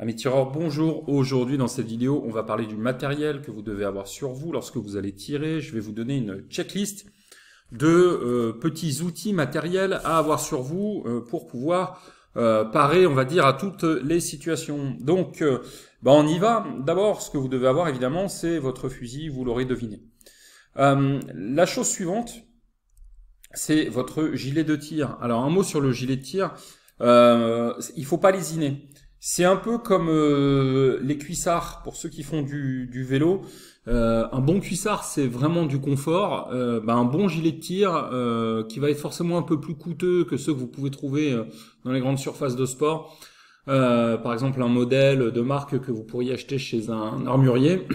Amis tireurs, bonjour. Aujourd'hui, dans cette vidéo, on va parler du matériel que vous devez avoir sur vous lorsque vous allez tirer. Je vais vous donner une checklist de petits outils matériels à avoir sur vous pour pouvoir parer, on va dire, à toutes les situations. Donc, on y va. D'abord, ce que vous devez avoir, évidemment, c'est votre fusil, vous l'aurez deviné. La chose suivante, c'est votre gilet de tir. Alors, un mot sur le gilet de tir. Il faut pas lésiner. C'est un peu comme les cuissards pour ceux qui font du vélo. Un bon cuissard, c'est vraiment du confort. Un bon gilet de tir qui va être forcément un peu plus coûteux que ceux que vous pouvez trouver dans les grandes surfaces de sport. Par exemple, un modèle de marque que vous pourriez acheter chez un armurier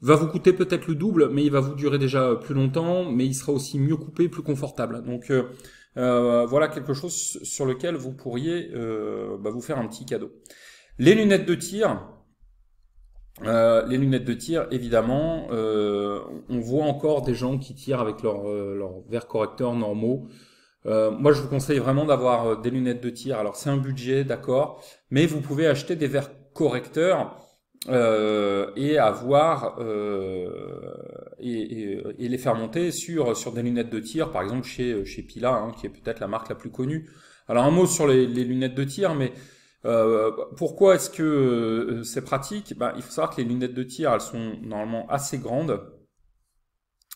va vous coûter peut-être le double, mais il va vous durer déjà plus longtemps, mais il sera aussi mieux coupé, plus confortable. Donc voilà quelque chose sur lequel vous pourriez vous faire un petit cadeau. Les lunettes de tir. Les lunettes de tir, évidemment, on voit encore des gens qui tirent avec leurs verres correcteurs normaux. Moi, je vous conseille vraiment d'avoir des lunettes de tir. Alors, c'est un budget, d'accord, mais vous pouvez acheter des verres correcteurs et avoir et les faire monter sur des lunettes de tir, par exemple chez Pila, hein, qui est peut-être la marque la plus connue. Alors, un mot sur les lunettes de tir, mais pourquoi est-ce que c'est pratique? Il faut savoir que les lunettes de tir, elles sont normalement assez grandes.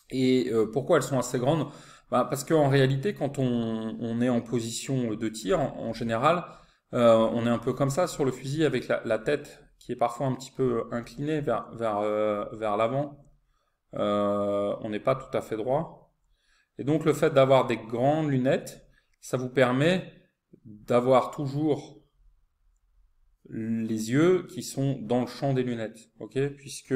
Et pourquoi elles sont assez grandes? Parce qu'en réalité, quand on est en position de tir, en général, on est un peu comme ça sur le fusil avec la tête qui est parfois un petit peu inclinée vers l'avant. On n'est pas tout à fait droit. Et donc le fait d'avoir des grandes lunettes, ça vous permet d'avoir toujours les yeux qui sont dans le champ des lunettes, ok? Puisque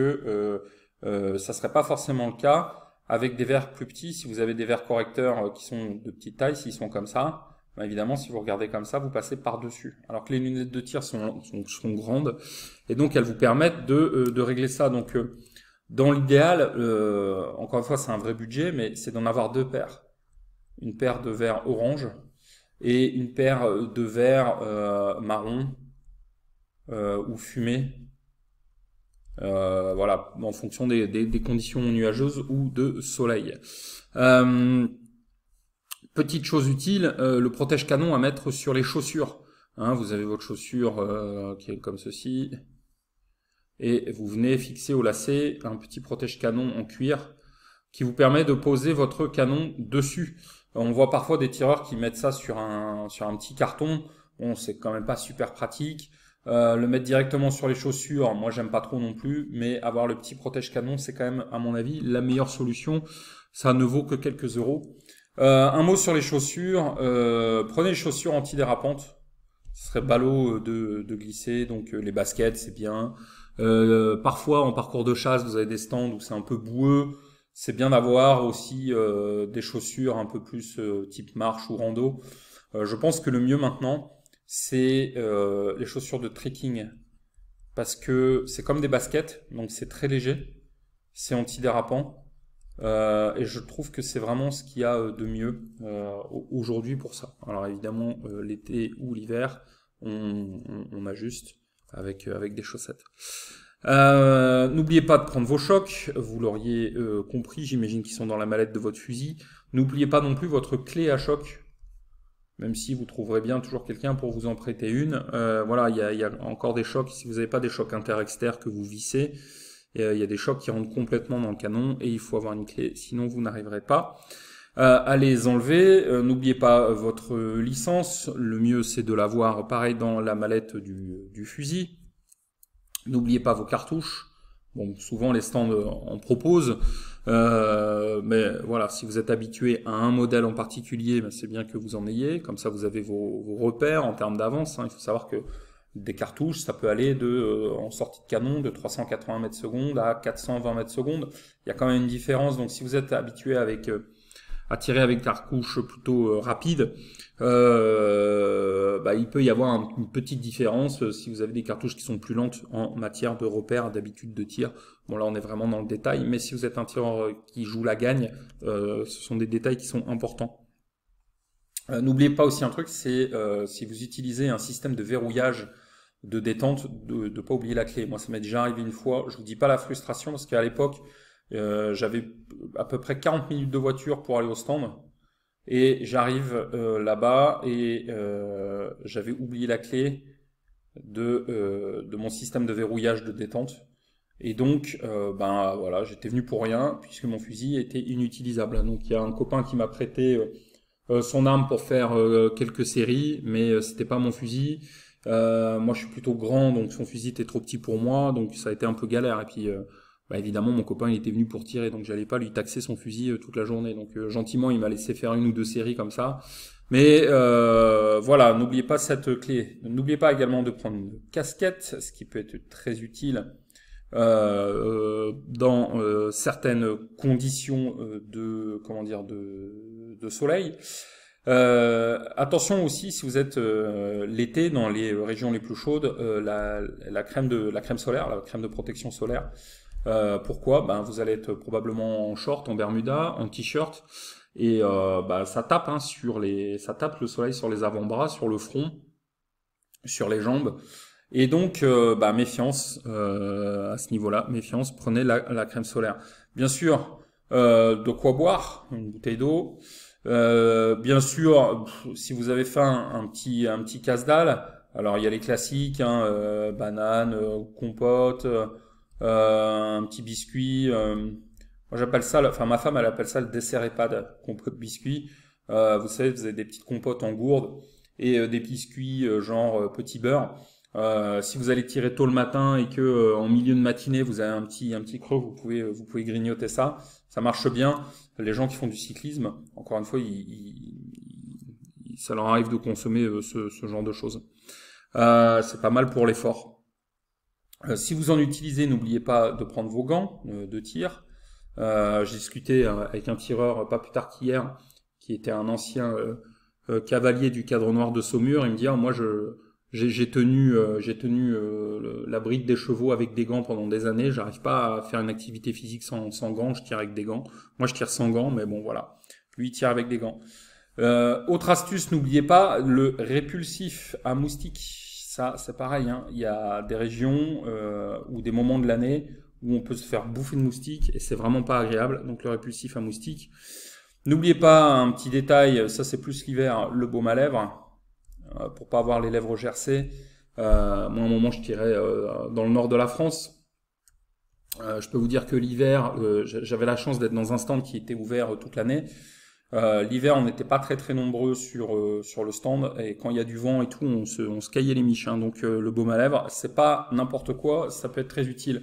ça serait pas forcément le cas avec des verres plus petits. Si vous avez des verres correcteurs qui sont de petite taille, s'ils sont comme ça, évidemment, si vous regardez comme ça, vous passez par-dessus. Alors que les lunettes de tir sont grandes, et donc elles vous permettent de régler ça. Donc dans l'idéal, encore une fois, c'est un vrai budget, mais c'est d'en avoir deux paires. Une paire de verres orange et une paire de verres marron ou fumé, voilà, en fonction des conditions nuageuses ou de soleil. Petite chose utile, le protège-canon à mettre sur les chaussures. Hein, vous avez votre chaussure qui est comme ceci, et vous venez fixer au lacet un petit protège-canon en cuir qui vous permet de poser votre canon dessus. On voit parfois des tireurs qui mettent ça sur un petit carton. Bon, c'est quand même pas super pratique. Le mettre directement sur les chaussures, moi j'aime pas trop non plus, mais avoir le petit protège-canon, c'est quand même, à mon avis, la meilleure solution. Ça ne vaut que quelques euros. Un mot sur les chaussures. Prenez les chaussures antidérapantes. Ce serait ballot de glisser, donc les baskets, c'est bien. Parfois, en parcours de chasse, vous avez des stands où c'est un peu boueux. C'est bien d'avoir aussi des chaussures un peu plus type marche ou rando. Je pense que le mieux maintenant, c'est les chaussures de trekking, parce que c'est comme des baskets, donc c'est très léger, c'est antidérapant, et je trouve que c'est vraiment ce qu'il y a de mieux aujourd'hui pour ça. Alors évidemment, l'été ou l'hiver, on ajuste avec des chaussettes. N'oubliez pas de prendre vos chocs, vous l'auriez compris, j'imagine qu'ils sont dans la mallette de votre fusil. N'oubliez pas non plus votre clé à choc, même si vous trouverez bien toujours quelqu'un pour vous en prêter une. Voilà, il y a encore des chocs. Si vous n'avez pas des chocs inter-externes que vous vissez, il y a des chocs qui rentrent complètement dans le canon et il faut avoir une clé, sinon vous n'arriverez pas à les enlever. N'oubliez pas votre licence. Le mieux, c'est de l'avoir pareil dans la mallette du fusil. N'oubliez pas vos cartouches. Bon, souvent les stands en proposent, mais voilà, si vous êtes habitué à un modèle en particulier, c'est bien que vous en ayez. Comme ça, vous avez vos repères en termes d'avance. Hein. Il faut savoir que des cartouches, ça peut aller en sortie de canon de 380 mètres secondes à 420 mètres secondes. Il y a quand même une différence. Donc, si vous êtes habitué à tirer avec des cartouches plutôt rapides, il peut y avoir une petite différence si vous avez des cartouches qui sont plus lentes en matière de repères, d'habitude de tir. Bon, là on est vraiment dans le détail, mais si vous êtes un tireur qui joue la gagne, ce sont des détails qui sont importants. N'oubliez pas aussi un truc, c'est si vous utilisez un système de verrouillage de détente, de pas oublier la clé. Moi, ça m'est déjà arrivé une fois. Je vous dis pas la frustration parce qu'à l'époque, j'avais à peu près 40 minutes de voiture pour aller au stand. Et j'arrive là-bas et j'avais oublié la clé de mon système de verrouillage de détente. Et donc, ben voilà, j'étais venu pour rien puisque mon fusil était inutilisable. Donc il y a un copain qui m'a prêté son arme pour faire quelques séries, mais c'était pas mon fusil. Moi, je suis plutôt grand, donc son fusil était trop petit pour moi, donc ça a été un peu galère. Et puis, bah, évidemment, mon copain il était venu pour tirer, donc j'allais pas lui taxer son fusil toute la journée. Donc gentiment, il m'a laissé faire une ou deux séries comme ça. Mais voilà, n'oubliez pas cette clé. N'oubliez pas également de prendre une casquette, ce qui peut être très utile dans certaines conditions de comment dire de soleil. Attention aussi si vous êtes l'été dans les régions les plus chaudes, la crème solaire, la crème de protection solaire. Pourquoi? Ben vous allez être probablement en short, en bermuda, en t-shirt et bah, ça tape ça tape le soleil sur les avant-bras, sur le front, sur les jambes. Et donc, bah, méfiance à ce niveau-là, méfiance, prenez la crème solaire. Bien sûr, de quoi boire, une bouteille d'eau. Bien sûr, si vous avez faim, un petit casse-dalle. Alors, il y a les classiques, hein, banane, compote, un petit biscuit. Moi, j'appelle ça, enfin, ma femme, elle appelle ça le dessert EHPAD, compote biscuit. Vous savez, vous avez des petites compotes en gourde et des biscuits genre petit beurre. Si vous allez tirer tôt le matin et que en milieu de matinée vous avez un petit creux, vous pouvez grignoter ça. Ça marche bien. Les gens qui font du cyclisme, encore une fois, ça leur arrive de consommer ce genre de choses. C'est pas mal pour l'effort. Si vous en utilisez, n'oubliez pas de prendre vos gants de tir. J'ai discuté avec un tireur pas plus tard qu'hier, qui était un ancien cavalier du Cadre Noir de Saumur. Il me dit moi j'ai tenu la bride des chevaux avec des gants pendant des années. J'arrive pas à faire une activité physique sans gants. Je tire avec des gants. Moi, je tire sans gants, mais bon, voilà. Lui, il tire avec des gants. Autre astuce, n'oubliez pas le répulsif à moustiques. Ça, c'est pareil. Hein. Il y a des régions ou des moments de l'année où on peut se faire bouffer de moustiques et c'est vraiment pas agréable. Donc, le répulsif à moustiques. N'oubliez pas un petit détail. Ça, c'est plus l'hiver. Le baume à lèvres. Pour pas avoir les lèvres gercées. Moi, à un moment, je tirais dans le nord de la France. Je peux vous dire que l'hiver, j'avais la chance d'être dans un stand qui était ouvert toute l'année. L'hiver, on n'était pas très très nombreux sur le stand et quand il y a du vent et tout, on se caillait les miches. Hein. Donc le baume à lèvres, c'est pas n'importe quoi, ça peut être très utile.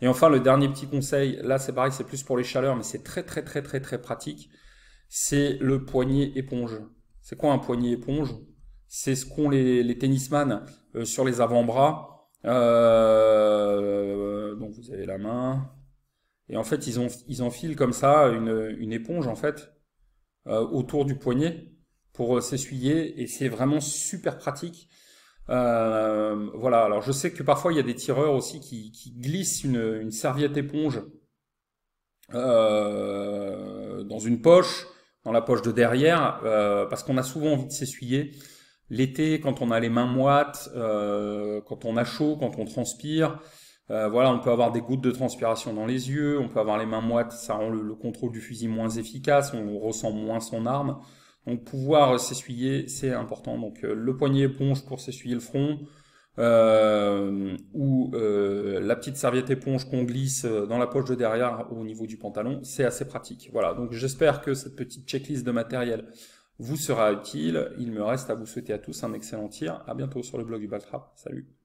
Et enfin, le dernier petit conseil, là c'est pareil, c'est plus pour les chaleurs, mais c'est très très très très très pratique. C'est le poignet éponge. C'est quoi un poignet éponge? C'est ce qu'ont les tennisman sur les avant-bras. Donc vous avez la main. Et en fait, ils enfilent comme ça une éponge en fait autour du poignet pour s'essuyer. Et c'est vraiment super pratique. Voilà. Alors je sais que parfois il y a des tireurs aussi qui glissent une serviette éponge dans une poche, dans la poche de derrière, parce qu'on a souvent envie de s'essuyer. L'été, quand on a les mains moites, quand on a chaud, quand on transpire, voilà, on peut avoir des gouttes de transpiration dans les yeux, on peut avoir les mains moites, ça rend le contrôle du fusil moins efficace, on ressent moins son arme. Donc pouvoir s'essuyer, c'est important. Donc le poignet éponge pour s'essuyer le front, ou la petite serviette éponge qu'on glisse dans la poche de derrière au niveau du pantalon, c'est assez pratique. Voilà, donc j'espère que cette petite checklist de matériel vous sera utile. Il me reste à vous souhaiter à tous un excellent tir. À bientôt sur le blog du Baltrap. Salut.